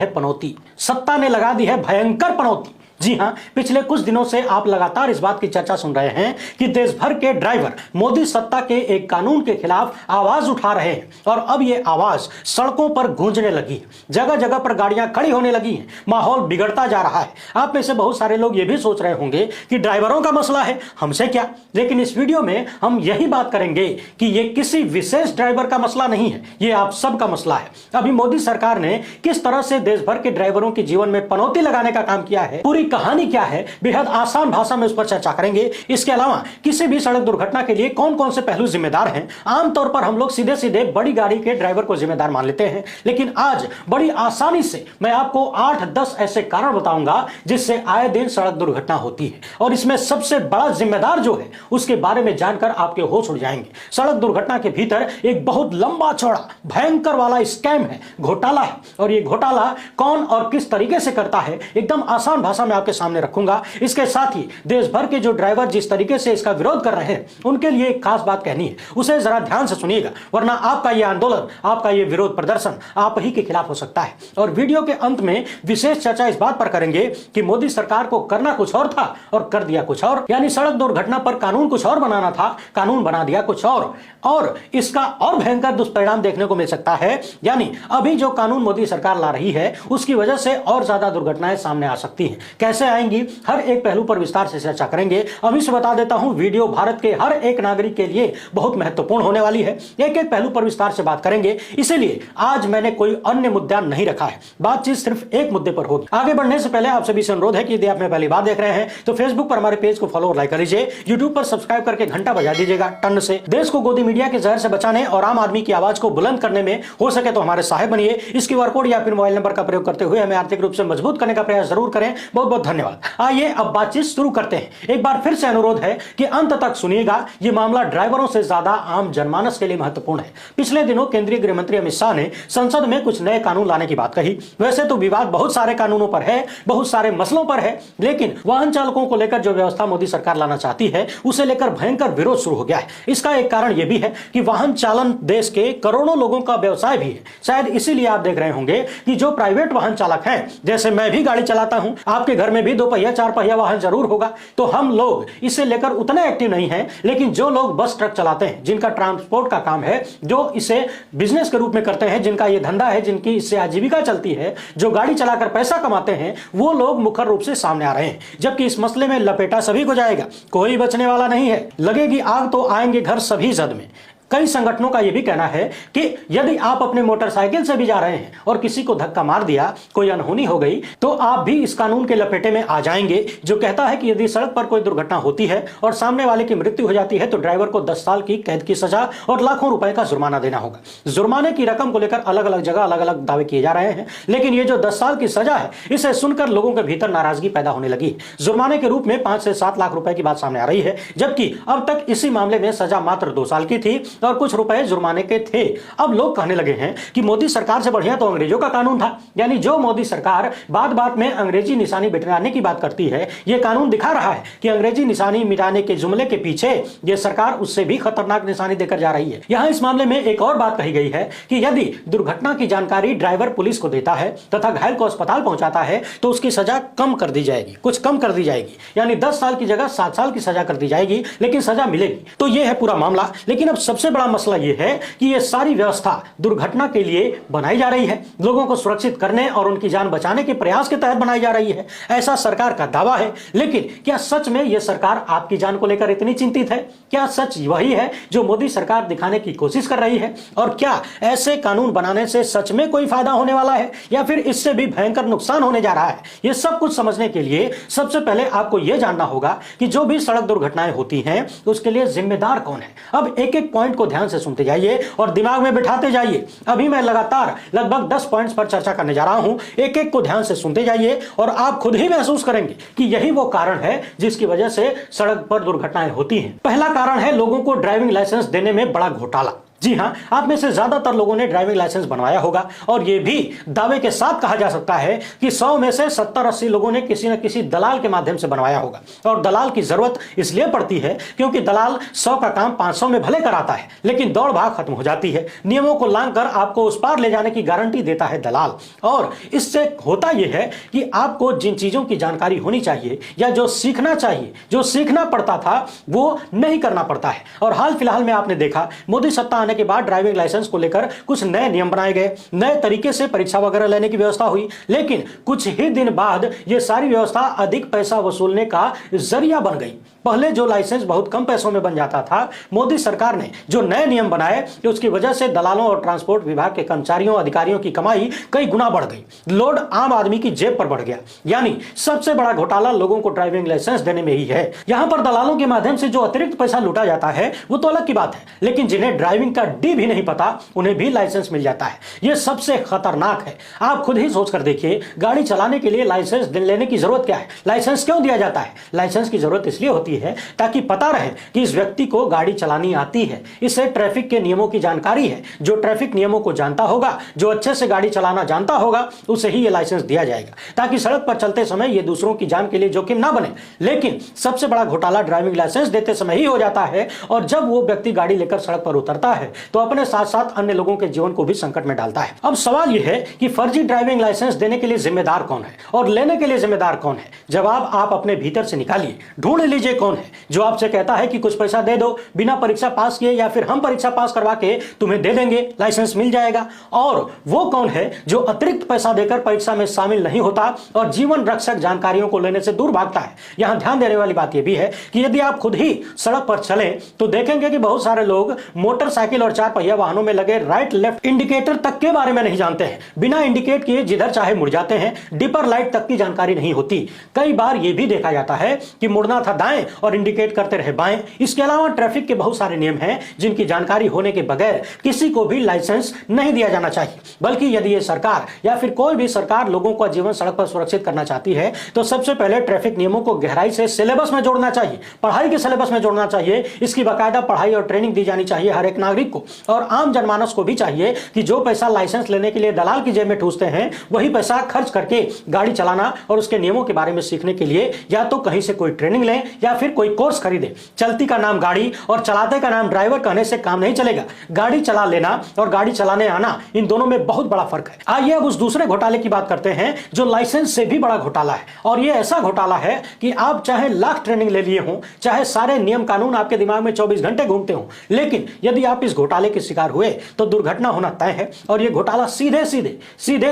है पनौती। सत्ता ने लगा दी है भयंकर पनौती। जी हां, पिछले कुछ दिनों से आप लगातार इस बात की चर्चा सुन रहे हैं कि देश भर के ड्राइवर मोदी सत्ता के एक कानून के खिलाफ आवाज उठा रहे हैं और अब ये आवाज सड़कों पर गूंजने लगी है। जगह जगह पर गाड़ियां खड़ी होने लगी हैं। माहौल बिगड़ता जा रहा है। आप में से बहुत सारे लोग ये भी सोच रहे होंगे कि ड्राइवरों का मसला है, हमसे क्या। लेकिन इस वीडियो में हम यही बात करेंगे कि ये किसी विशेष ड्राइवर का मसला नहीं है, ये आप सबका मसला है। अभी मोदी सरकार ने किस तरह से देश भर के ड्राइवरों के जीवन में पनौती लगाने का काम किया है, पूरी कहानी क्या है, बेहद आसान भाषा में उस पर चर्चा करेंगे। इसके अलावा किसी भी सड़क दुर्घटना के लिए कौन कौन से पहलू जिम्मेदार हैं। आमतौर पर हम लोग सीधे सीधे बड़ी गाड़ी के ड्राइवर को जिम्मेदार मान लेते हैं, लेकिन आज बड़ी आसानी से मैं आपको 8-10 ऐसे कारण बताऊंगा जिससे आए दिन सड़क दुर्घटना होती है और इसमें सबसे बड़ा जिम्मेदार जो है उसके बारे में जानकर आपके होश उड़ जाएंगे। सड़क दुर्घटना के भीतर एक बहुत लंबा चौड़ा भयंकर वाला स्कैम है, घोटाला है, और ये घोटाला कौन और किस तरीके से करता है एकदम आसान भाषा में आपके सामने रखूंगा। इसके साथ ही देश भर के जो ड्राइवर जिस तरीके से इसका विरोध कर रहे हैं उनके लिए एक खास बात कहनी है, उसे जरा ध्यान से सुनिएगा, वरना आपका यह आंदोलन, आपका यह विरोध प्रदर्शन आप ही के खिलाफ हो सकता है। और वीडियो के अंत में विशेष चर्चा इस बात पर करेंगे कि मोदी सरकार को करना कुछ और था और कर दिया कुछ और, यानी सड़क दुर्घटना पर कानून कुछ और बनाना था, कानून बना दिया कुछ और इसका और भयंकर दुष्परिणाम देखने को मिल सकता है। यानी अभी जो कानून मोदी सरकार ला रही है उसकी वजह से और ज्यादा दुर्घटनाएं सामने आ सकती हैं। कैसे आएंगी, हर एक पहलू पर विस्तार से चर्चा करेंगे। अभी से बता देता हूं, वीडियो भारत के हर एक नागरिक के लिए बहुत महत्वपूर्ण होने वाली है। एक एक पहलू पर विस्तार से बात करेंगे, इसीलिए आज मैंने कोई अन्य मुद्दा नहीं रखा है, बातचीत सिर्फ एक मुद्दे पर होगी। आगे बढ़ने से पहले आप सभी से अनुरोध है कि यदि आप पहली बार देख रहे हैं तो फेसबुक पर हमारे पेज को फॉलो और लाइक कर लीजिए, यूट्यूब पर सब्सक्राइब करके घंटा बजा दीजिएगा टन से। देश को गोदी मीडिया के जहर से बचाने और आम आदमी की आवाज को बुलंद करने में हो सके तो हमारे सहायक बनिए। इस क्यूआर कोड या फिर मोबाइल नंबर का प्रयोग करते हुए हमें आर्थिक रूप से मजबूत करने का प्रयास जरूर करें। बहुत बहुत धन्यवाद। आइए अब बातचीत शुरू करते हैं। एक बार फिर से अनुरोध है कि अंत तक सुनिएगा, यह मामला ड्राइवरों से ज्यादा आम जनमानस के लिए महत्वपूर्ण है। पिछले दिनों केंद्रीय गृह मंत्री अमित शाह ने संसद में कुछ नए कानून लाने की बात कही। वैसे तो विवाद बहुत सारे कानूनों पर है, बहुत सारे मसलों पर है, लेकिन वाहन चालकों को लेकर जो व्यवस्था मोदी सरकार लाना चाहती है उसे लेकर भयंकर विरोध शुरू हो गया है। इसका एक कारण यह भी है कि वाहन चालन देश के करोड़ों लोगों का व्यवसाय भी है। शायद इसीलिए आप देख रहे होंगे कि जो प्राइवेट वाहन चालक हैं, जैसे मैं भी गाड़ी चलाता हूं, आपके घर में भी 2 पहिया 4 पहिया वाहन जरूर होगा, तो हम लोग इसे लेकर उतने एक्टिव नहीं हैं। लेकिन जो लोग बस ट्रक चलाते हैं, जिनका ट्रांसपोर्ट का काम है, जो इसे बिजनेस के रूप में करते हैं, जिनका ये धंधा है, जिनकी इससे आजीविका चलती है, जो गाड़ी चलाकर पैसा कमाते हैं, वो लोग मुख्य रूप से सामने आ रहे हैं। जबकि इस मसले में लपेटा सभी को जाएगा, कोई बचने वाला नहीं है। लगेगी आग तो आएंगे घर सभी जद में। कई संगठनों का यह भी कहना है कि यदि आप अपने मोटरसाइकिल से भी जा रहे हैं और किसी को धक्का मार दिया, कोई अनहोनी हो गई, तो आप भी इस कानून के लपेटे में आ जाएंगे, जो कहता है कि यदि सड़क पर कोई दुर्घटना होती है और सामने वाले की मृत्यु हो जाती है तो ड्राइवर को 10 साल की कैद की सजा और लाखों रुपए का जुर्माना देना होगा। जुर्माने की रकम को लेकर अलग अलग जगह अलग अलग दावे किए जा रहे हैं, लेकिन ये जो 10 साल की सजा है, इसे सुनकर लोगों के भीतर नाराजगी पैदा होने लगी। जुर्माने के रूप में 5 से 7 लाख रुपए की बात सामने आ रही है, जबकि अब तक इसी मामले में सजा मात्र 2 साल की थी और कुछ रुपए जुर्माने के थे। अब लोग कहने लगे हैं कि मोदी सरकार से बढ़िया तो अंग्रेजों का कानून था। यानी जो मोदी सरकार बात बात में अंग्रेजी निशानी मिटाने की बात करती है, यह कानून दिखा रहा है कि अंग्रेजी निशानी मिटाने के जुमले के पीछे यह सरकार उससे भी खतरनाक निशानी देकर जा रही है। यहां इस मामले में एक और बात कही गई है कि यदि दुर्घटना की जानकारी ड्राइवर पुलिस को देता है तथा घायल को अस्पताल पहुंचाता है तो उसकी सजा कम कर दी जाएगी, कुछ कम कर दी जाएगी, यानी 10 साल की जगह 7 साल की सजा कर दी जाएगी, लेकिन सजा मिलेगी। तो यह है पूरा मामला। लेकिन अब सबसे बड़ा मसला यह है कि यह सारी व्यवस्था दुर्घटना के लिए बनाई जा रही है, लोगों को सुरक्षित करने और उनकी जान बचाने के प्रयास के तहत बनाई जा रही है, ऐसा सरकार का दावा है। लेकिन क्या सच में यह सरकार आपकी जान को लेकर इतनी चिंतित है? क्या सच वही है जो मोदी सरकार दिखाने की कोशिश कर रही है? और क्या ऐसे कानून बनाने से सच में कोई फायदा होने वाला है या फिर इससे भी भयंकर नुकसान होने जा रहा है? यह सब कुछ समझने के लिए सबसे पहले आपको यह जानना होगा कि जो भी सड़क दुर्घटनाएं होती हैं उसके लिए जिम्मेदार कौन है। अब एक एक पॉइंट को ध्यान से सुनते जाइए और दिमाग में बिठाते जाइए। अभी मैं लगातार लगभग 10 पॉइंट्स पर चर्चा करने जा रहा हूं, एक एक को ध्यान से सुनते जाइए और आप खुद ही महसूस करेंगे कि यही वो कारण है जिसकी वजह से सड़क पर दुर्घटनाएं होती हैं। पहला कारण है लोगों को ड्राइविंग लाइसेंस देने में बड़ा घोटाला। जी हां, आप में से ज्यादातर लोगों ने ड्राइविंग लाइसेंस बनवाया होगा और यह भी दावे के साथ कहा जा सकता है कि 100 में से 70-80 लोगों ने किसी न किसी दलाल के माध्यम से बनवाया होगा। और दलाल की जरूरत इसलिए पड़ती है क्योंकि दलाल 100 का काम 500 में भले कराता है, लेकिन दौड़ भाग खत्म हो जाती है। नियमों को लांघकर आपको उस पार ले जाने की गारंटी देता है दलाल। और इससे होता यह है कि आपको जिन चीजों की जानकारी होनी चाहिए या जो सीखना चाहिए, जो सीखना पड़ता था, वो नहीं करना पड़ता है। और हाल फिलहाल में आपने देखा, मोदी सत्ता आने के बाद ड्राइविंग लाइसेंस को लेकर कुछ नए नियम बनाए गए, नए तरीके से परीक्षा वगैरह लेने की व्यवस्था हुई, लेकिन कुछ ही दिन बाद यह सारी व्यवस्था अधिक पैसा वसूलने का जरिया बन गई। पहले जो लाइसेंस बहुत कम पैसों में बन जाता था, मोदी सरकार ने जो नए नियम बनाए कि उसकी वजह से दलालों और ट्रांसपोर्ट विभाग के कर्मचारियों अधिकारियों की कमाई कई गुना बढ़ गई, लोड आम आदमी की जेब पर बढ़ गया। यानी सबसे बड़ा घोटाला लोगों को ड्राइविंग लाइसेंस देने में ही है। यहां पर दलालों के माध्यम से जो अतिरिक्त पैसा लूटा जाता है वो तो अलग की बात है, लेकिन जिन्हें ड्राइविंग का डी भी नहीं पता उन्हें भी लाइसेंस मिल जाता है। यह सबसे खतरनाक है। आप खुद ही सोचकर देखिए, गाड़ी चलाने के लिए लाइसेंस लेने की जरूरत क्या है? लाइसेंस क्यों दिया जाता है? लाइसेंस की जरूरत इसलिए होती है ताकि पता रहे कि इस व्यक्ति को गाड़ी चलानी आती है, इसे ट्रैफिक के नियमों की जानकारी है। जो ट्रैफिक नियमों को जानता होगा, जो अच्छे से गाड़ी चलाना जानता होगा, उसे ही यह लाइसेंस दिया जाएगा, ताकि सड़क पर चलते समय यह दूसरों की जान के लिए जोखिम ना बने। लेकिन सबसे बड़ा घोटाला ड्राइविंग लाइसेंस देते समय ही हो जाता है, और जब वो व्यक्ति गाड़ी लेकर सड़क पर उतरता है तो अपने साथ साथ अन्य लोगों के जीवन को भी संकट में डालता है। अब सवाल यह है कि फर्जी ड्राइविंग लाइसेंस देने के लिए जिम्मेदार कौन है और लेने के लिए जिम्मेदार कौन है? जवाब आप अपने भीतर से निकालिए, ढूंढ लीजिए कौन है जो आपसे कहता है कि कुछ पैसा दे दो, बिना परीक्षा पास किए, या फिर हम परीक्षा पास करवा के तुम्हें दे देंगे, लाइसेंस मिल जाएगा। और वो कौन है जो अतिरिक्त पैसा देकर परीक्षा में शामिल नहीं होता और जीवन रक्षक जानकारियों को लेने से दूर भागता है? यहां ध्यान देने वाली बात यह भी है कि यदि आप खुद ही सड़क पर चलें तो देखेंगे कि बहुत सारे लोग मोटरसाइकिल और 4 पहिया वाहनों में लगे राइट लेफ्ट इंडिकेटर तक के बारे में नहीं जानते हैं। बिना इंडिकेट किए जिधर चाहे मुड़ जाते हैं, डिपर लाइट तक की जानकारी नहीं होती। कई बार यह भी देखा जाता है कि मुड़ना था दाएं और इंडिकेट करते रहे बाएं। इसके अलावा ट्रैफिक के बहुत सारे नियम हैं जिनकी जानकारी होने के बगैर किसी को भी लाइसेंस नहीं दिया जाना चाहिए। बल्कि यदि ये सरकार या फिर कोई भी सरकार लोगों का जीवन सड़क पर सुरक्षित करना चाहती है तो सबसे पहले ट्रैफिक नियमों को गहराई से सिलेबस में जोड़ना चाहिए, पढ़ाई के सिलेबस में जोड़ना चाहिए। इसकी बाकायदा पढ़ाई और ट्रेनिंग दी जानी चाहिए हर एक नागरिक को, और आम जनमानस को भी चाहिए कि जो पैसा लाइसेंस लेने के लिए दलाल की जेब में ठूसते हैं, वही पैसा खर्च करके गाड़ी चलाना और उसके नियमों के बारे में सीखने के लिए या तो कहीं से कोई ट्रेनिंग लें या फिर कोई कोर्स खरीदें। चलती का नाम गाड़ी और चलाते का नाम ड्राइवर कहने से काम नहीं चलेगा। गाड़ी चला लेना और गाड़ी चलाने आना, इन दोनों में बहुत बड़ा फर्क है। आइए अब उस दूसरे घोटाले की बात करते हैं जो लाइसेंस से भी बड़ा घोटाला है। और यह ऐसा घोटाला है कि आप चाहे लाख ट्रेनिंग ले लिए हों, चाहे सारे नियम कानून आपके दिमाग में 24 घंटे घूमते हों, लेकिन यदि आप इस घोटाले के शिकार हुए तो दुर्घटना होना तय है। और यह घोटाला सीधे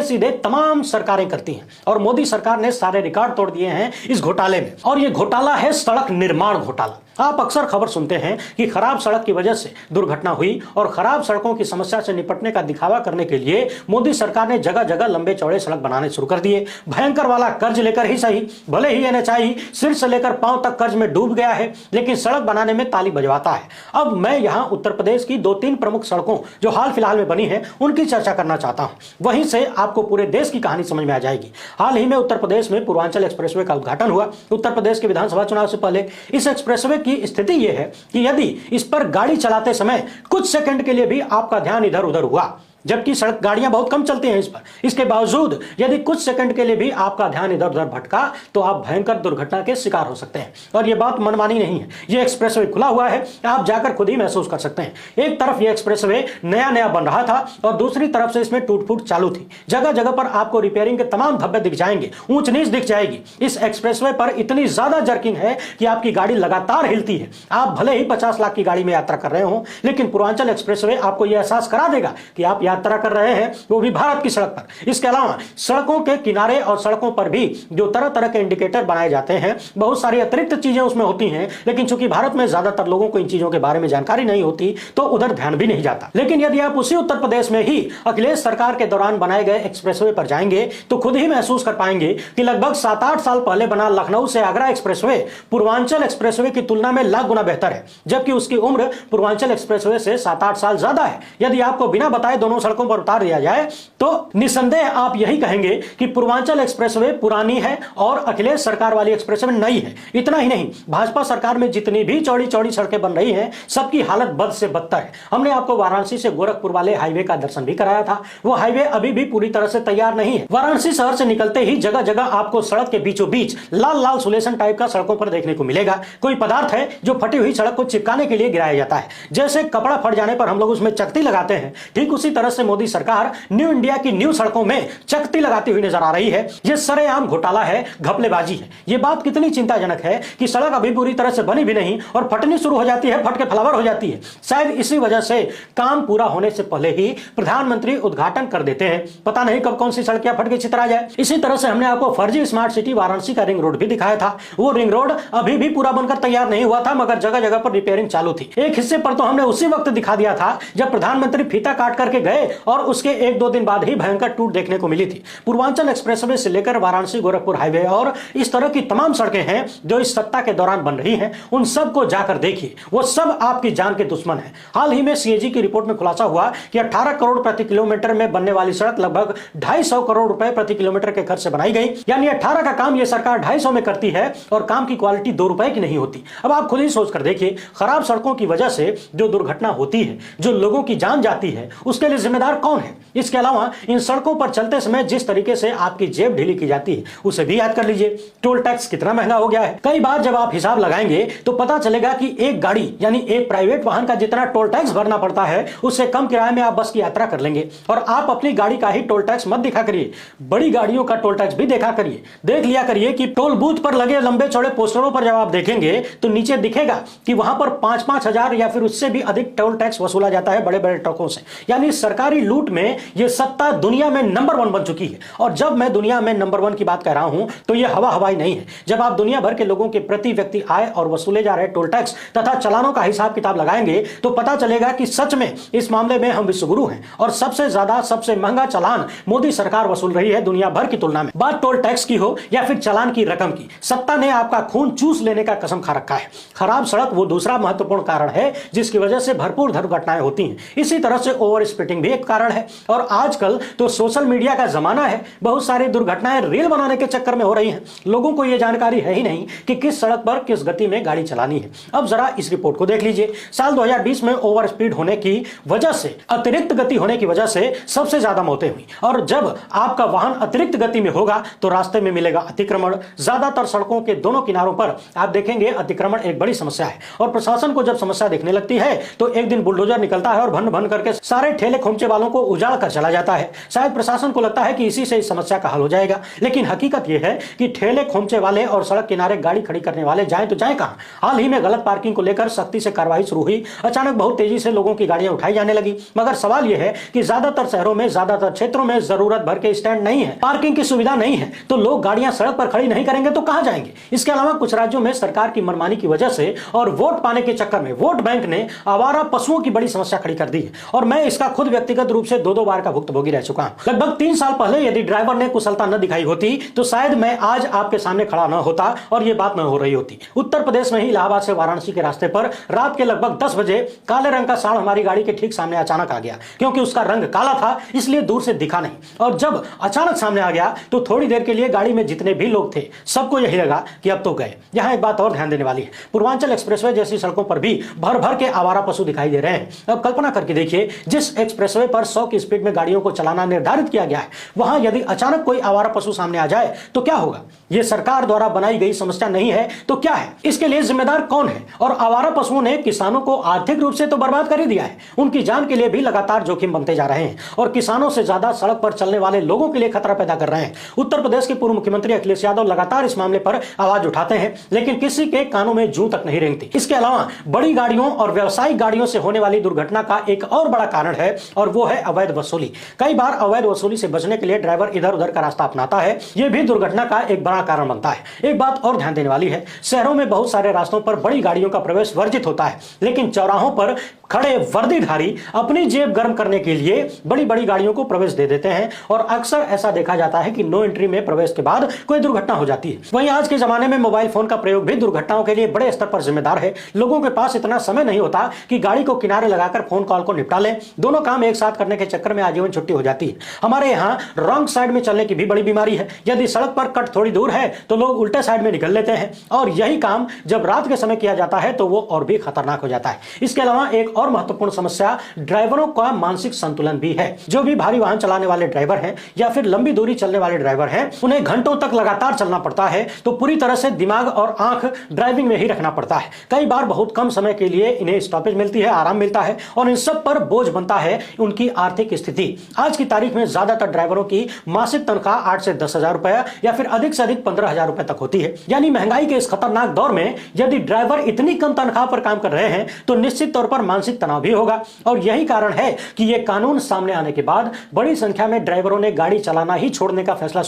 सीधे तमाम सरकारें करती हैं, और मोदी सरकार ने सारे रिकॉर्ड तोड़ दिए हैं इस घोटाले में। और यह घोटाला है सड़क निर्माण घोटाला। आप अक्सर खबर सुनते हैं कि खराब सड़क की वजह से दुर्घटना हुई, और खराब सड़कों की समस्या से निपटने का दिखावा करने के लिए मोदी सरकार ने जगह जगह लंबे चौड़े सड़क बनाने शुरू कर दिए। भयंकर वाला कर्ज लेकर ही सही, भले ही एनएचआई सिर से लेकर पांव तक कर्ज में डूब गया है, लेकिन सड़क बनाने में ताली बजवाता है। अब मैं यहां उत्तर प्रदेश की 2-3 प्रमुख सड़कों जो हाल फिलहाल में बनी है उनकी चर्चा करना चाहता हूं। वहीं से आपको पूरे देश की कहानी समझ में आ जाएगी। हाल ही में उत्तर प्रदेश में पूर्वांचल एक्सप्रेसवे का उद्घाटन हुआ। उत्तर प्रदेश के विधानसभा चुनाव से पहले इस एक्सप्रेसवे की स्थिति यह है कि यदि इस पर गाड़ी चलाते समय कुछ सेकंड के लिए भी आपका ध्यान इधर उधर हुआ, जबकि सड़क गाड़ियां बहुत कम चलती हैं इस पर, इसके बावजूद यदि कुछ सेकंड के लिए भी आपका ध्यान इधर उधर भटका तो आप भयंकर दुर्घटना के शिकार हो सकते हैं। और यह बात मनमानी नहीं है, यह एक्सप्रेसवे खुला हुआ है, आप जाकर खुद ही महसूस कर सकते हैं। एक तरफ यह एक्सप्रेसवे नया नया बन रहा था और दूसरी तरफ से इसमें टूट फूट चालू थी। जगह जगह पर आपको रिपेयरिंग के तमाम धब्बे दिख जाएंगे, ऊंच नीच दिख जाएगी। इस एक्सप्रेसवे पर इतनी ज्यादा जर्किंग है कि आपकी गाड़ी लगातार हिलती है। आप भले ही 50 लाख की गाड़ी में यात्रा कर रहे हो, लेकिन पूर्वांचल एक्सप्रेसवे आपको यह एहसास करा देगा कि आप यात्रा कर रहे हैं, वो भी भारत की सड़क पर। इसके अलावा सड़कों के किनारे और सड़कों पर भी जो तरह तरह के इंडिकेटर बनाए जाते हैं, बहुत सारी अतिरिक्त चीजें उसमें होती हैं, लेकिन चूंकि भारत में ज्यादातर लोगों को इन चीजों के बारे में जानकारी नहीं होती तो उधर ध्यान भी नहीं जाता। लेकिन यदि आप उसी उत्तर प्रदेश में ही अखिलेश सरकार के दौरान बनाए गए एक्सप्रेसवे पर जाएंगे तो खुद ही महसूस कर पाएंगे कि लगभग 7-8 साल पहले बना लखनऊ से आगरा एक्सप्रेसवे पूर्वांचल एक्सप्रेसवे की तुलना में लाख गुना बेहतर है, जबकि उसकी उम्र पूर्वांचल एक्सप्रेसवे से 7-8 साल ज्यादा है। यदि आपको बिना बताए दोनों सड़कों पर उतार दिया जाए तो निसंदेह आप यही कहेंगे कि पूर्वांचल एक्सप्रेसवे पुरानी है और अखिलेश सरकार वाली एक्सप्रेसवे नई है। इतना ही नहीं, भाजपा सरकार में जितनी भी चौड़ी चौड़ी सड़कें बन रही हैं, सबकी हालत बद से बदतर है। हमने आपको वाराणसी से गोरखपुर वाले हाईवे का दर्शन भी कराया था। वो हाईवे अभी भी पूरी तरह से तैयार नहीं है। वाराणसी शहर से निकलते ही जगह जगह आपको सड़क के बीचों बीच लाल लाल सुलेशन टाइप का सड़कों पर देखने को मिलेगा। कोई पदार्थ है जो फटी हुई सड़क को चिपकाने के लिए गिराया जाता है। जैसे कपड़ा फट जाने पर हम लोग उसमें चकती लगाते हैं, ठीक उसी तरह से मोदी सरकार न्यू इंडिया की न्यू सड़कों में चकती लगाती हुई नजर आ रही है। यह सरेआम घोटाला है, घपलेबाजी है। यह बात कितनी चिंताजनक है कि सड़क अभी पूरी तरह से बनी भी नहीं और फटनी शुरू हो जाती है, फट के फ्लावर हो जाती है। शायद इसी वजह से काम पूरा होने से पहले ही प्रधानमंत्री उद्घाटन कर देते हैं। पता नहीं कब कौन सी सड़कें फट के चितरा जाए। इसी तरह से हमने आपको फर्जी स्मार्ट सिटी वाराणसी का रिंग रोड भी दिखाया था। वो रिंग रोड अभी भी पूरा बनकर तैयार नहीं हुआ था, मगर जगह जगह पर रिपेयरिंग चालू थी। एक हिस्से पर तो हमने उसी वक्त दिखा दिया था जब प्रधानमंत्री फीता काट करके गए और उसके 1-2 दिन बाद ही भयंकर टूट देखने को मिली थी। पूर्वांचल एक्सप्रेसवे से लेकर वाराणसी गोरखपुर हाईवे और इस तरह की तमाम सड़कें हैं जो इस सत्ता के दौरान बन रही हैं, उन सब को जाकर देखिए। वो सब आपकी जान के दुश्मन है। हाल ही में सीएजी की रिपोर्ट में खुलासा हुआ कि 18 करोड़ प्रति किलोमीटर में बनने वाली सड़क लगभग 250 करोड़ रुपए प्रति किलोमीटर के खर्च से बनाई गई। यानी 18 का काम यह सरकार 250 में करती है और काम की क्वालिटी 2 रुपए की नहीं होती। अब आप खुद ही सोच कर देखिए, खराब सड़कों की वजह से जो दुर्घटना होती है, जो लोगों की जान जाती है, उसके लिए जिम्मेदार कौन है? इसके अलावा इन सड़कों पर चलते समय जिस तरीके से आपकी जेब ढीली की जाती है, उसे भी याद कर लीजिए। टोल टैक्स कितना महंगा हो गया है। कई बार जब आप हिसाब लगाएंगे तो पता चलेगा कि एक गाड़ी यानी एक प्राइवेट वाहन का जितना टोल टैक्स भरना पड़ता है, उससे कम किराए में आप बस की यात्रा कर लेंगे। और आप अपनी गाड़ी का ही टोल टैक्स मत दिखा करिए, बड़ी गाड़ियों का टोल टैक्स भी देखा करिए। देख लिया करिए कि टोल बूथ पर लगे लंबे चौड़े पोस्टरों पर जब आप देखेंगे तो नीचे दिखेगा कि वहां पर 5-5 हजार या फिर उससे भी अधिक टोल टैक्स वसूला जाता है बड़े बड़े ट्रकों से। यानी सरकारी लूट में यह सत्ता दुनिया में नंबर 1 बन चुकी है। और जब मैं दुनिया में नंबर 1 की बात कर रहा हूं तो यह हवा हवाई नहीं है। जब आप दुनिया भर के लोगों के प्रति व्यक्ति आय और वसूले जा रहे टोल टैक्स तथा चालानों का हिसाब किताब लगाएंगे तो पता चलेगा कि सच में इस मामले में हम विश्वगुरु हैं और सबसे ज्यादा सबसे महंगा चालान मोदी सरकार वसूल रही है दुनिया भर की तुलना में। बात टोल टैक्स की हो या फिर चालान की रकम की, सत्ता ने आपका खून चूस लेने का कसम खा रखा है। खराब सड़क वो दूसरा महत्वपूर्ण कारण है जिसकी वजह से भरपूर दुर्घटनाएं होती हैं। इसी तरह से ओवर स्पीडिंग भी एक कारण है। और आजकल तो सोशल मीडिया का जमाना है, बहुत सारी दुर्घटनाएं रील बनाने के चक्कर में हो रही हैं। लोगों को यह जानकारी है ही नहीं कि किस सड़क पर किस गति में गाड़ी चलानी है। अब जरा इस रिपोर्ट को देख लीजिए। साल 2020 में ओवर स्पीड होने की वजह से, अतिरिक्त गति होने की वजह से सबसे ज्यादा मौतें हुई। और जब आपका वाहन अतिरिक्त गति में होगा तो रास्ते में मिलेगा अतिक्रमण। ज्यादातर सड़कों के दोनों किनारों पर आप देखेंगे अतिक्रमण एक बड़ी समस्या है। और प्रशासन को जब समस्या देखने लगती है तो एक दिन बुलडोजर निकलता है और भन भन करके सारे ठेले खोमचे वालों को उजाड़ कर चला जाता है। शायद प्रशासन को लगता है कि इसी से इस समस्या का हल हो जाएगा, लेकिन हकीकत यह है कि ठेले खोमचे वाले और सड़क किनारे गाड़ी खड़ी करने वाले जाएं तो जाएं कहां। हाल ही में गलत पार्किंग को लेकर सख्ती से कार्रवाई शुरू हुई। अचानक बहुत तेजी से लोगों की गाड़ियां उठाई जाने लगी। मगर सवाल यह है कि ज्यादातर शहरों में, ज्यादातर क्षेत्रों में जरूरत भर के स्टैंड नहीं है, पार्किंग की सुविधा नहीं है, तो लोग गाड़ियां सड़क पर खड़ी नहीं करेंगे तो कहां जाएंगे। इसके अलावा कुछ राज्यों में सरकार की मनमानी की वजह से और वोट पाने के चक्कर में वोट बैंक ने आवारा पशुओं की बड़ी समस्या खड़ी कर दी है। और मैं इसका खुद व्यक्तिगत रूप से 2-2 बार का भुक्तभोगी रह चुका हूं। लगभग 3 साल पहले यदि ड्राइवर ने कुशलता न दिखाई होती तो शायद मैं आज आपके सामने खड़ा न होता और यह बात न हो रही होती। उत्तर प्रदेश में ही इलाहाबाद से वाराणसी के रास्ते पर रात के लगभग 10 बजे काले रंग का सांड हमारी गाड़ी के ठीक सामने अचानक आ गया। क्योंकि उसका रंग काला था इसलिए दूर से दिखा नहीं, और जब अचानक सामने आ गया तो थोड़ी देर के लिए गाड़ी में जितने भी लोग थे सबको यही लगा कि अब तो गए। यहां एक बात और ध्यान देने वाली है, पूर्वांचल एक्सप्रेसवे जैसी सड़कों पर भी भर भर के आवारा पशु दिखाई दे रहे हैं। अब कल्पना करके देखिए, जिस एक्सप्रेसवे पर 100 की स्पीड में गाड़ियों को चलाना निर्धारित किया गया है, वहां यदि अचानक कोई आवारा पशु सामने आ जाए तो क्या होगा। यह सरकार द्वारा बनाई गई समस्या नहीं है तो क्या है? इसके लिए जिम्मेदार कौन है? और आवारा पशुओं ने किसानों को आर्थिक रूप से तो बर्बाद कर ही दिया है, उनकी जान के लिए भी लगातार जोखिम बनते जा रहे हैं और किसानों से ज्यादा सड़क पर चलने वाले लोगों के लिए खतरा पैदा कर रहे हैं। उत्तर प्रदेश के पूर्व मुख्यमंत्री अखिलेश यादव लगातार इस मामले पर आवाज उठाते हैं, लेकिन किसी के कानों में जूं तक नहीं रेंगती। इसके अलावा बड़ी गाड़ियों और व्यावसायिक गाड़ियों से होने वाली दुर्घटना का एक और बड़ा कारण है और वो है अवैध वसूली। कई बार अवैध वसूली से बचने के लिए ड्राइवर इधर उधर का रास्ता अपनाता है, यह भी दुर्घटना का एक बड़ा कारण बनता है। एक बात और ध्यान देने वाली है, शहरों में बहुत सारे रास्तों पर बड़ी गाड़ियों का प्रवेश वर्जित होता है, लेकिन चौराहों पर खड़े वर्दीधारी अपनी जेब गर्म करने के लिए बड़ी बड़ी गाड़ियों को प्रवेश दे देते हैं और अक्सर ऐसा देखा जाता है कि नो एंट्री में प्रवेश के बाद कोई दुर्घटना हो जाती है। वहीं आज के जमाने में मोबाइल फोन का प्रयोग भी दुर्घटनाओं के लिए बड़े स्तर पर जिम्मेदार है। लोगों के पास इतना समय नहीं होता कि गाड़ी को किनारे लगाकर फोन कॉल को निपटा लें। दोनों काम एक साथ करने के चक्कर में आजीवन छुट्टी हो जाती है। हमारे यहाँ रॉन्ग साइड में चलने की भी बड़ी बीमारी है। यदि सड़क पर कट थोड़ी दूर है तो लोग उल्टे साइड में निकल लेते हैं और यही काम जब रात के समय किया जाता है तो वो और भी खतरनाक हो जाता है। इसके अलावा एक और महत्वपूर्ण समस्या ड्राइवरों का मानसिक संतुलन भी है। जो भी भारी वाहन चलाने वाले ड्राइवर हैं या फिर लंबी दूरी चलने वाले ड्राइवर हैं, उन्हें घंटों तक लगातार चलना पड़ता है तो पूरी तरह से दिमाग और आंख ड्राइविंग में ही रखना पड़ता है। कई बार बहुत कम समय के लिए इन्हें स्टॉपेज मिलती है, आराम मिलता है और इन सब पर बोझ बनता है उनकी आर्थिक स्थिति। आज की तारीख में ज्यादातर ड्राइवरों की मासिक तनख्वाह 8 से 10 हजार रुपए या फिर अधिक से अधिक 15 हजार रुपए तक होती है। यानी महंगाई के इस खतरनाक दौर में यदि ड्राइवर इतनी कम तनख्वाह पर काम कर रहे हैं तो निश्चित तौर पर मानसिक तनाव भी होगा। और यही कारण है कि यह कानून सामने आने के बाद बड़ी संख्या में ड्राइवरों ने गाड़ी चलाना ही छोड़ने का फैसला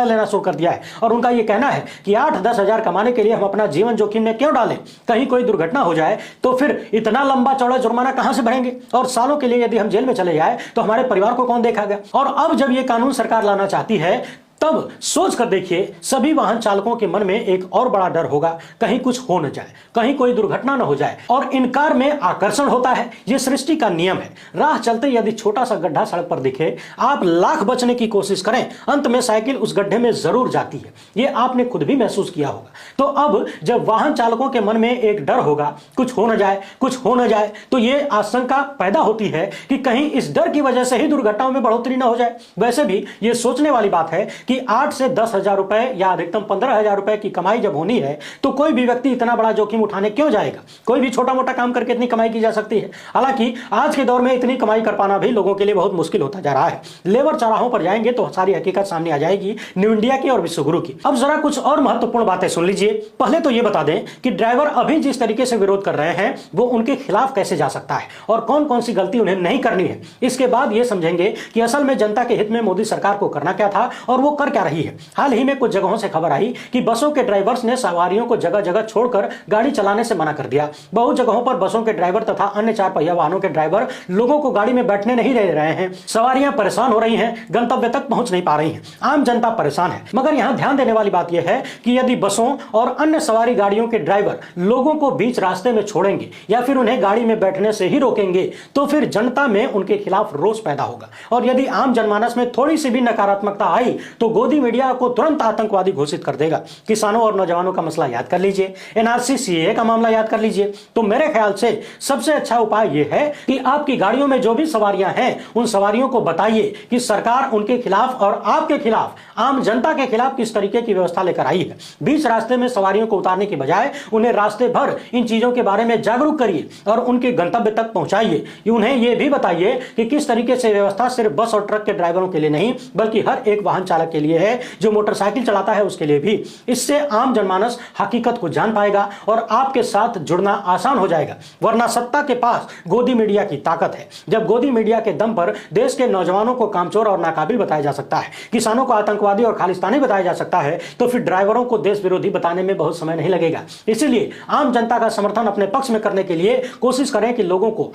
लेना शुरू कर दिया है और उनका यह कहना है कि 8-10 हजार कमाने के लिए हम अपना जीवन जोखिम में क्यों डालें। कहीं कोई दुर्घटना हो जाए तो फिर इतना लंबा चौड़ा जुर्माना कहां से भरेंगे और सालों के लिए यदि हम जेल में चले जाए तो हमारे परिवार को कौन देखेगा। और अब जब यह कानून सरकार लाना चाहती है तब सोच कर देखिए, सभी वाहन चालकों के मन में एक और बड़ा डर होगा, कहीं कुछ हो न जाए, कहीं कोई दुर्घटना न हो जाए। और इनकार में आकर्षण होता है, यह सृष्टि का नियम है। राह चलते यदि छोटा सा गड्ढा सड़क पर दिखे, आप लाख बचने की कोशिश करें, अंत में साइकिल उस गड्ढे में जरूर जाती है। यह आपने खुद भी महसूस किया होगा। तो अब जब वाहन चालकों के मन में एक डर होगा, कुछ हो न जाए, तो यह आशंका पैदा होती है कि कहीं इस डर की वजह से ही दुर्घटनाओं में बढ़ोतरी न हो जाए। वैसे भी यह सोचने वाली बात है कि 8 से 10 हजार रुपए या अधिकतम 15 हजार रुपए की कमाई जब होनी है तो कोई भी व्यक्ति इतना बड़ा जोखिम उठाने क्यों जाएगा। कोई भी छोटा मोटा काम करके इतनी कमाई की जा सकती है। हालांकि आज के दौर में इतनी कमाई कर पाना भी लोगों के लिए बहुत मुश्किल होता जा रहा है। लेबर चौराहों पर जाएंगे तो सारी हकीकत सामने आ जाएगी, न्यू इंडिया की और विश्वगुरु की। अब जरा कुछ और महत्वपूर्ण बातें सुन लीजिए। पहले तो यह बता दें कि ड्राइवर अभी जिस तरीके से विरोध कर रहे हैं वो उनके खिलाफ कैसे जा सकता है और कौन कौन सी गलती उन्हें नहीं करनी है। इसके बाद यह समझेंगे कि असल में जनता के हित में मोदी सरकार को करना क्या था और वो कर क्या रही है। हाल ही में कुछ जगहों से खबर आई कि बसों के ड्राइवर्स ने सवारियों को जगह जगह छोड़कर गाड़ी चलाने से मना कर दिया। बहुत जगहों पर बसों के ड्राइवर तथा अन्य 4 पहिया वाहनों के ड्राइवर लोगों को गाड़ी में बैठने नहीं दे रहे हैं। सवारियां परेशान हो रही हैं, गंतव्य तक पहुंच नहीं पा रही हैं, आम जनता परेशान है। मगर यहां ध्यान देने वाली बात यह है कि यदि बसों और अन्य सवारी गाड़ियों के ड्राइवर लोगों को बीच रास्ते में छोड़ेंगे या फिर उन्हें गाड़ी में बैठने से ही रोकेंगे तो फिर जनता में उनके खिलाफ रोष पैदा होगा। और यदि आम जनमानस में थोड़ी सी भी नकारात्मकता आई तो गोदी मीडिया को तुरंत आतंकवादी घोषित कर देगा। किसानों और नौजवानों का मसला याद कर लीजिए, एनआरसी सीएए का मामला याद कर लीजिए। तो मेरे ख्याल से सबसे अच्छा उपाय यह है कि आपकी गाड़ियों में जो भी सवारियां हैं उन सवारियों को बताइए कि सरकार उनके खिलाफ और आपके खिलाफ, आम जनता के खिलाफ किस तरीके की व्यवस्था लेकर आई है। बीच रास्ते में सवारियों को उतारने की बजाय उन्हें रास्ते भर इन चीजों के बारे में जागरूक करिए और उनके गंतव्य तक पहुंचाइए। उन्हें यह भी बताइए कि किस तरीके से व्यवस्था सिर्फ बस और ट्रक के ड्राइवरों के लिए नहीं बल्कि हर एक वाहन चालक के लिए है, जो मोटरसाइकिल चलाता है उसके लिए भी। इससे आम जनमानस हकीकत को जान पाएगा और आपके साथ जुड़ना आसान हो जाएगा। वरना सत्ता के पास गोदी मीडिया की ताकत है। जब गोदी मीडिया के दम पर देश के नौजवानों को कामचोर और नाकाबिल बताया जा सकता है, किसानों को आतंकवादी और खालिस्तानी बताया जा सकता है, तो फिर ड्राइवरों को देश विरोधी बताने में बहुत समय नहीं लगेगा। इसलिए आम जनता का समर्थन अपने पक्ष में करने के लिए कोशिश करें कि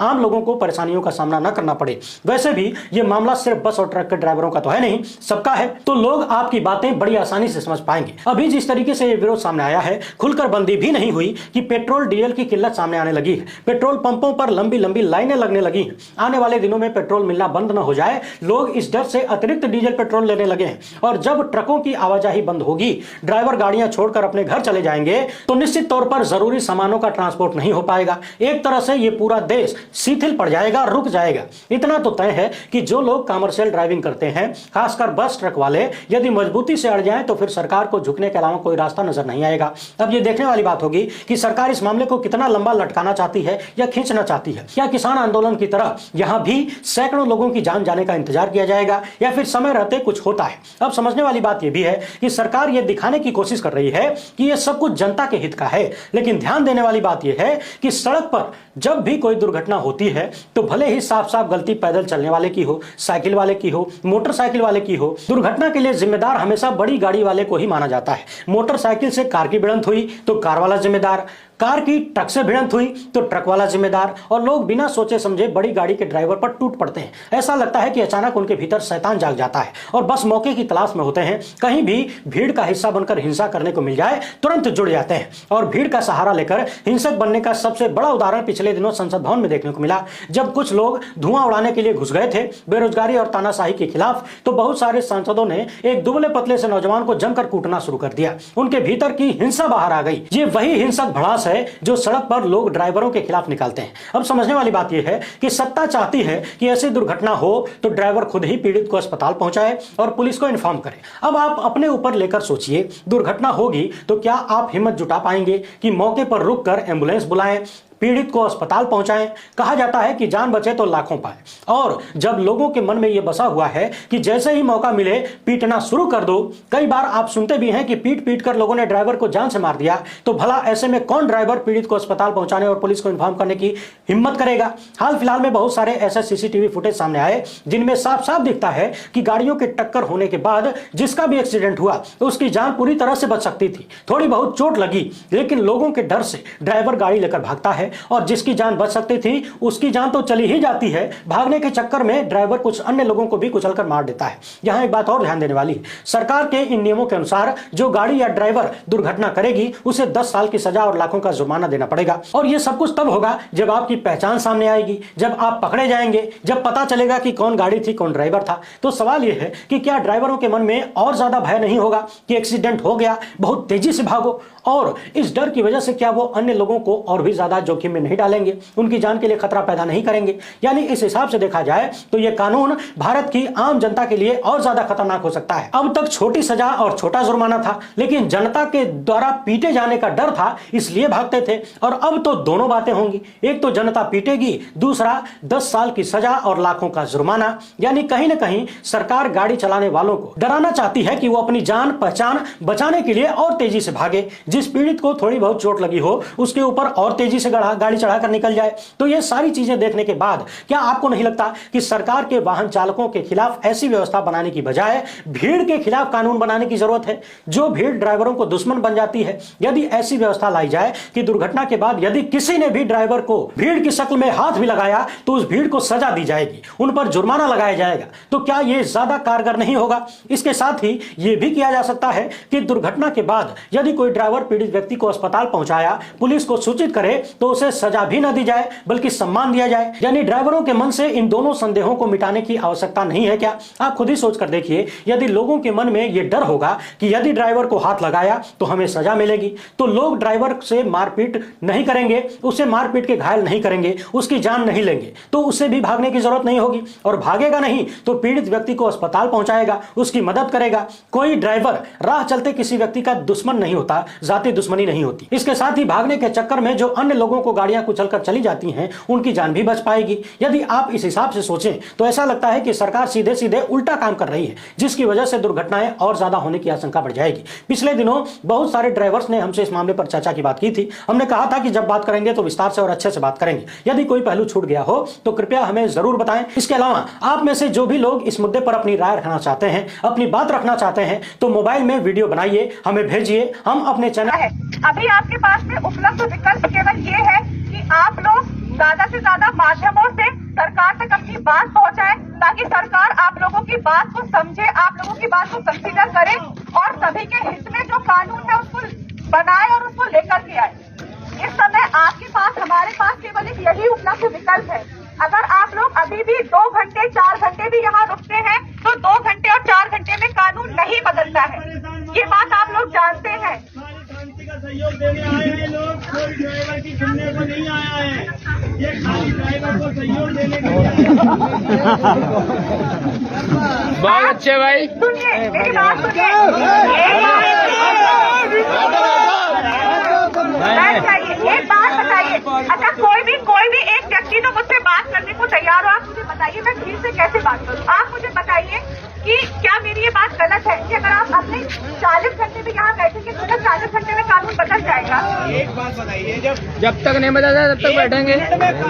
आम लोगों को परेशानियों का सामना न करना पड़े। वैसे भी यह मामला सिर्फ बस और ट्रक के ड्राइवरों का तो है नहीं, सबका है। तो लोग आपकी बातें बड़ी आसानी से समझ पाएंगे। अभी जिस तरीके से यह विरोध सामने आया है, खुलकर बंदी भी नहीं हुई कि पेट्रोल डीजल की किल्लत सामने आने लगी है। पेट्रोल पंपों पर लंबी लंबी लाइनें लगने लगी हैं। आने वाले दिनों में पेट्रोल मिलना बंद न हो जाए, लोग इस डर से अतिरिक्त डीजल पेट्रोल लेने लगे हैं। और जब ट्रकों की आवाजाही बंद होगी, ड्राइवर गाड़ियां छोड़कर अपने घर चले जाएंगे, तो निश्चित तौर पर जरूरी सामानों का ट्रांसपोर्ट नहीं हो पाएगा। एक तरह से यह पूरा देश शिथिल पड़ जाएगा, रुक जाएगा। इतना तो तय है कि जो लोग कमर्शियल ड्राइविंग करते हैं, खासकर बस ट्रक वाले, यदि मजबूती से अड़ जाएं तो फिर सरकार को झुकने के अलावा कोई रास्ता नजर नहीं आएगा। अब यह देखने वाली बात होगी कि सरकार इस मामले को कितना लंबा लटकाना चाहती है या खींचना चाहती है। क्या किसान आंदोलन की तरह यहां भी सैकड़ों लोगों की जान जाने का इंतजार किया जाएगा या फिर समय रहते कुछ होता है। अब समझने वाली बात यह भी है कि सरकार यह दिखाने की कोशिश कर रही है कि यह सब कुछ जनता के हित का है, लेकिन ध्यान देने वाली बात यह है कि सड़क पर जब भी कोई दुर्घटना होती है तो भले ही साफ साफ गलती पैदल चलने वाले की हो, साइकिल वाले की हो, मोटरसाइकिल वाले की हो, दुर्घटना के लिए जिम्मेदार हमेशा बड़ी गाड़ी वाले को ही माना जाता है। मोटरसाइकिल से कार की भिड़ंत हुई तो कार वाला जिम्मेदार, कार की ट्रक से भिड़ंत हुई तो ट्रक वाला जिम्मेदार, और लोग बिना सोचे समझे बड़ी गाड़ी के ड्राइवर पर टूट पड़ते हैं। ऐसा लगता है कि अचानक उनके भीतर शैतान जाग जाता है और बस मौके की तलाश में होते हैं। कहीं भी भीड़ का हिस्सा बनकर हिंसा करने को मिल जाए तुरंत जुड़ जाते हैं, और भीड़ का सहारा लेकर हिंसक बनने का सबसे बड़ा उदाहरण पिछले दिनों संसद भवन में देखने को मिला। जब कुछ लोग धुआं उड़ाने के लिए घुस गए थे बेरोजगारी और तानाशाही के खिलाफ, तो बहुत सारे सांसदों ने एक दुबले पतले से नौजवान को जमकर कूटना शुरू कर दिया। उनके भीतर की हिंसा बाहर आ गई। ये वही हिंसक भड़ास है जो सड़क पर लोग ड्राइवरों के खिलाफ निकालते हैं। अब समझने वाली बात यह है कि सत्ता चाहती है कि ऐसी दुर्घटना हो तो ड्राइवर खुद ही पीड़ित को अस्पताल पहुंचाए और पुलिस को इन्फॉर्म करे। अब आप अपने ऊपर लेकर सोचिए, दुर्घटना होगी तो क्या आप हिम्मत जुटा पाएंगे कि मौके पर रुककर एम्बुलेंस बुलाएं, पीड़ित को अस्पताल पहुंचाएं? कहा जाता है कि जान बचे तो लाखों पाए, और जब लोगों के मन में यह बसा हुआ है कि जैसे ही मौका मिले पीटना शुरू कर दो। कई बार आप सुनते भी हैं कि पीट पीट कर लोगों ने ड्राइवर को जान से मार दिया, तो भला ऐसे में कौन ड्राइवर पीड़ित को अस्पताल पहुंचाने और पुलिस को इन्फॉर्म करने की हिम्मत करेगा? हाल फिलहाल में बहुत सारे ऐसे सीसीटीवी फुटेज सामने आए जिनमें साफ साफ दिखता है कि गाड़ियों के टक्कर होने के बाद जिसका भी एक्सीडेंट हुआ तो उसकी जान पूरी तरह से बच सकती थी। थोड़ी बहुत चोट लगी, लेकिन लोगों के डर से ड्राइवर गाड़ी लेकर भागता है, और जिसकी जान बच सकती थी उसकी जान तो चली ही जाती है। भागने के चक्कर में ड्राइवर कुछ अन्य लोगों को भी कुचलकर मार देता है। यहां एक बात और ध्यान देने वाली है, सरकार के इन नियमों के अनुसार जो गाड़ी या ड्राइवर दुर्घटना करेगी उसे 10 साल की सजा और लाखों का जुर्माना देना पड़ेगा। और यह सब कुछ तब होगा जब आपकी पहचान सामने आएगी, जब आप पकड़े जाएंगे, जब पता चलेगा कि कौन गाड़ी थी, कौन ड्राइवर था। तो सवाल यह है कि क्या ड्राइवरों के मन में और ज्यादा भय नहीं होगा कि एक्सीडेंट हो गया, बहुत तेजी से भागो, और इस डर की वजह से क्या वो अन्य लोगों को और भी ज्यादा जोखिम में नहीं डालेंगे, उनकी जान के लिए खतरा पैदा नहीं करेंगे? यानी इस हिसाब से देखा जाए तो यह कानून भारत की आम जनता के लिए और ज्यादा खतरनाक हो सकता है। अब तक छोटी सजा और छोटा जुर्माना था, लेकिन जनता के द्वारा पीटे जाने का डर था इसलिए भागते थे, और अब तो दोनों बातें होंगी। एक तो जनता पीटेगी, दूसरा 10 साल की सजा और लाखों का जुर्माना। यानी कहीं ना कहीं सरकार गाड़ी चलाने वालों को डराना चाहती है कि वो अपनी जान पहचान बचाने के लिए और तेजी से भागे। जिस पीड़ित को थोड़ी बहुत चोट लगी हो उसके ऊपर और तेजी से गाड़ी चढ़ाकर निकल जाए। तो ये सारी चीजें देखने के बाद क्या आपको नहीं लगता कि सरकार के वाहन चालकों के खिलाफ ऐसी व्यवस्था बनाने की बजाय भीड़ के खिलाफ कानून बनाने की जरूरत है? जो भीड़ ड्राइवरों को दुश्मन बन जाती है, यदि ऐसी व्यवस्था लाई जाए कि दुर्घटना के बाद यदि किसी ने भी ड्राइवर को भीड़ की शक्ल में हाथ भी लगाया तो उस भीड़ को सजा दी जाएगी, उन पर जुर्माना लगाया जाएगा, तो क्या यह ज्यादा कारगर नहीं होगा? इसके साथ ही यह भी किया जा सकता है कि दुर्घटना के बाद यदि कोई ड्राइवर पीड़ित व्यक्ति को अस्पताल पहुंचाया, पुलिस को सूचित करे तो उसे सजा भी न दी जाए बल्कि सम्मान दिया जाए। यानी ड्राइवरों के मन से इन दोनों संदेहों को मिटाने की आवश्यकता नहीं है क्या? आप खुद ही सोच कर देखिए, यदि लोगों के मन में यह डर होगा कि यदि ड्राइवर को हाथ लगाया तो हमें सजा मिलेगी, तो लोग ड्राइवर से मारपीट नहीं करेंगे, उसे मारपीट के घायल नहीं करेंगे, उसकी जान नहीं लेंगे, तो उससे भी भागने की जरूरत नहीं होगी। और भागेगा नहीं तो पीड़ित व्यक्ति को अस्पताल पहुंचाएगा, उसकी मदद करेगा। कोई ड्राइवर राह चलते किसी व्यक्ति का दुश्मन नहीं होता, जाति दुश्मनी नहीं होती। इसके साथ ही भागने के चक्कर में जो अन्य लोगों को गाड़ियां कुचलकर चली जाती हैं उनकी जान भी बच पाएगी। यदि आप इस हिसाब से सोचें तो ऐसा लगता है कि सरकार सीधे सीधे उल्टा काम कर रही है, जिसकी वजह से दुर्घटनाएं और ज्यादा होने की आशंका बढ़ जाएगी। पिछले दिनों बहुत सारे ड्राइवर्स ने हमसे इस मामले पर चर्चा की बात की थी। हमने कहा था कि जब बात करेंगे तो विस्तार से और अच्छे से बात करेंगे। यदि कोई पहलू छूट गया हो तो कृपया हमें जरूर बताएं। इसके अलावा आप में से जो भी लोग इस मुद्दे पर अपनी राय रखना चाहते हैं, अपनी बात रखना चाहते हैं, तो मोबाइल में वीडियो बनाइए, हमें भेजिए। हम अपने चैनल अभी आपके पास में उपलब्ध विकल्प केवल ये है कि आप लोग ज्यादा से ज्यादा माध्यमों से सरकार तक अपनी बात पहुंचाएं, ताकि सरकार आप लोगों की बात को समझे, आप लोगों की बात को कंसीडर करे और सभी के हित में जो कानून है उसको बनाए और उसको लेकर के आए। इस समय आपके पास, हमारे पास केवल एक यही उपलब्ध विकल्प है। अगर आप लोग अभी भी 2 घंटे 4 घंटे भी यहाँ रुकते हैं तो 2 घंटे और 4 घंटे में कानून नहीं बदलता है, ये बात आप लोग जानते हैं। सहयोग देने आए हैं लोग, कोई ड्राइवर की सुनने को नहीं आया है, ये खाली ड्राइवर को सहयोग देने के लिए। बहुत अच्छे भाई, सुनिए मेरी बात सुनिए, एक बात बताइए। अच्छा कोई भी एक व्यक्ति तो मुझसे बात करने को तैयार हो, आप मुझे बताइए मैं भीड़ से कैसे बात करूं? आप मुझे बताइए कि क्या मेरी ये बात गलत है कि अगर आप अपने 40 घंटे में यहाँ बैठेंगे तो 40 घंटे में कानून बदल जाएगा? एक बात बताइए, जब तक नहीं बदल जाए तब तक बैठेंगे।